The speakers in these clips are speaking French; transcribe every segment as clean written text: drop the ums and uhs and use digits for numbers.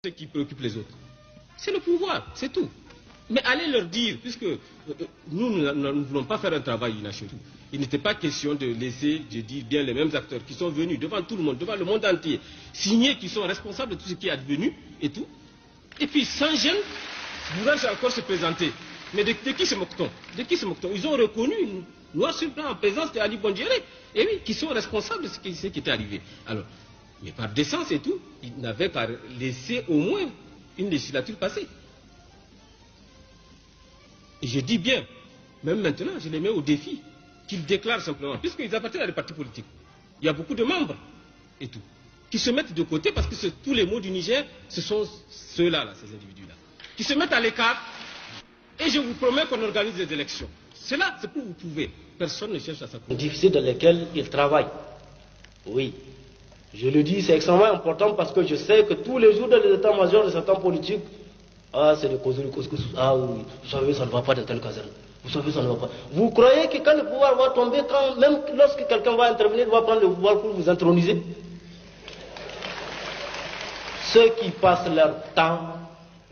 Ce qui préoccupe les autres, c'est le pouvoir, c'est tout. Mais allez leur dire, puisque nous ne voulons pas faire un travail inachevé. Il n'était pas question de laisser, je dis bien, les mêmes acteurs qui sont venus devant tout le monde, devant le monde entier, signer qu'ils sont responsables de tout ce qui est advenu et tout. Et puis, sans gêne, vouloir encore se présenter. Mais de qui se moque-t-on? De qui se moque-t-on? Ils ont reconnu une loi sur le plan en présence d'Ali Bondiéré. Et oui, qui sont responsables de ce qui est arrivé. Alors, mais par décence et tout, ils n'avaient qu'à laisser au moins une législature passer. Et je dis bien, même maintenant, je les mets au défi, qu'ils déclarent simplement, puisqu'ils appartiennent à des partis politiques. Il y a beaucoup de membres et tout, qui se mettent de côté parce que tous les mots du Niger, ce sont ceux-là, ces individus-là, qui se mettent à l'écart. Et je vous promets qu'on organise des élections. Cela, c'est pour vous prouver. Personne ne cherche à s'accrocher. Difficiles dans lesquels ils travaillent. Oui. Je le dis, c'est extrêmement important parce que je sais que tous les jours dans les états-majors de certains politiques, c'est des causes, oui, vous savez, ça ne va pas dans telle caserne. Vous savez, ça ne va pas. Vous croyez que quand le pouvoir va tomber, même lorsque quelqu'un va intervenir, il va prendre le pouvoir pour vous introniser? Ceux qui passent leur temps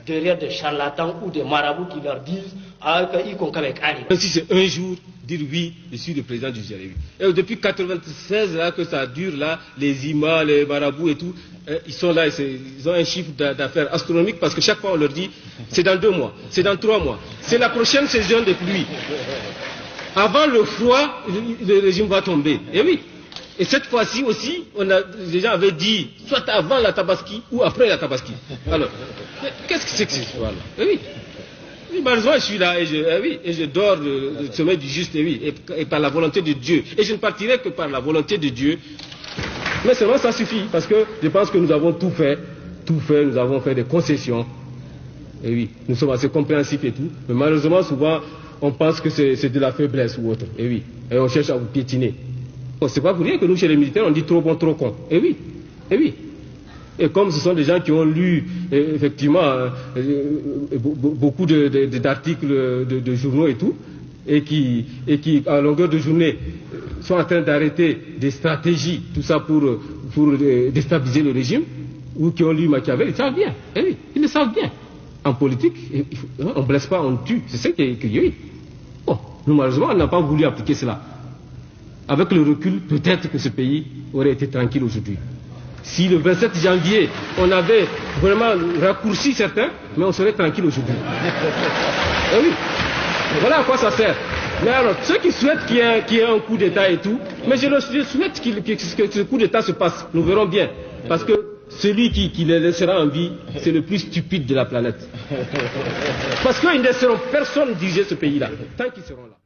derrière des charlatans ou des marabouts qui leur disent Même si c'est un jour, dire oui, je suis le président du Niger. Et depuis 1996, là, que ça dure, là, les imams, les marabouts et tout, ils sont là, ils ont un chiffre d'affaires astronomique parce que chaque fois on leur dit, c'est dans 2 mois, c'est dans 3 mois, c'est la prochaine saison de pluie. Avant le froid, le régime va tomber. Et oui. Et cette fois-ci aussi, les gens avaient dit, soit avant la Tabaski ou après la Tabaski. Alors, qu'est-ce que c'est que cette histoire-là? Et oui. Et malheureusement, je suis là et je dors le sommeil du juste, et par la volonté de Dieu. Et je ne partirai que par la volonté de Dieu. Mais seulement ça suffit, parce que je pense que nous avons tout fait, nous avons fait des concessions. Et oui, nous sommes assez compréhensifs et tout. Mais malheureusement, souvent, on pense que c'est de la faiblesse ou autre. Et oui, et on cherche à vous piétiner. C'est pas pour rien que nous, chez les militaires, on dit trop bon, trop con. Et oui, et oui. Et comme ce sont des gens qui ont lu, effectivement, beaucoup d'articles de journaux et tout, et qui, à longueur de journée, sont en train d'arrêter des stratégies, tout ça pour déstabiliser le régime, ou qui ont lu Machiavel, ils savent bien. Et oui, ils le savent bien. En politique, on ne blesse pas, on tue. C'est ça qu'il y a eu. Bon, nous, malheureusement, on n'a pas voulu appliquer cela. Avec le recul, peut-être que ce pays aurait été tranquille aujourd'hui. Si le 27 janvier, on avait vraiment raccourci certains, mais on serait tranquille aujourd'hui. Et oui, voilà à quoi ça sert. Mais alors, ceux qui souhaitent qu'il y ait un coup d'État et tout, mais je souhaite que ce coup d'État se passe. Nous verrons bien. Parce que celui qui les laissera en vie, c'est le plus stupide de la planète. Parce qu'ils ne laisseront personne diriger ce pays-là, tant qu'ils seront là.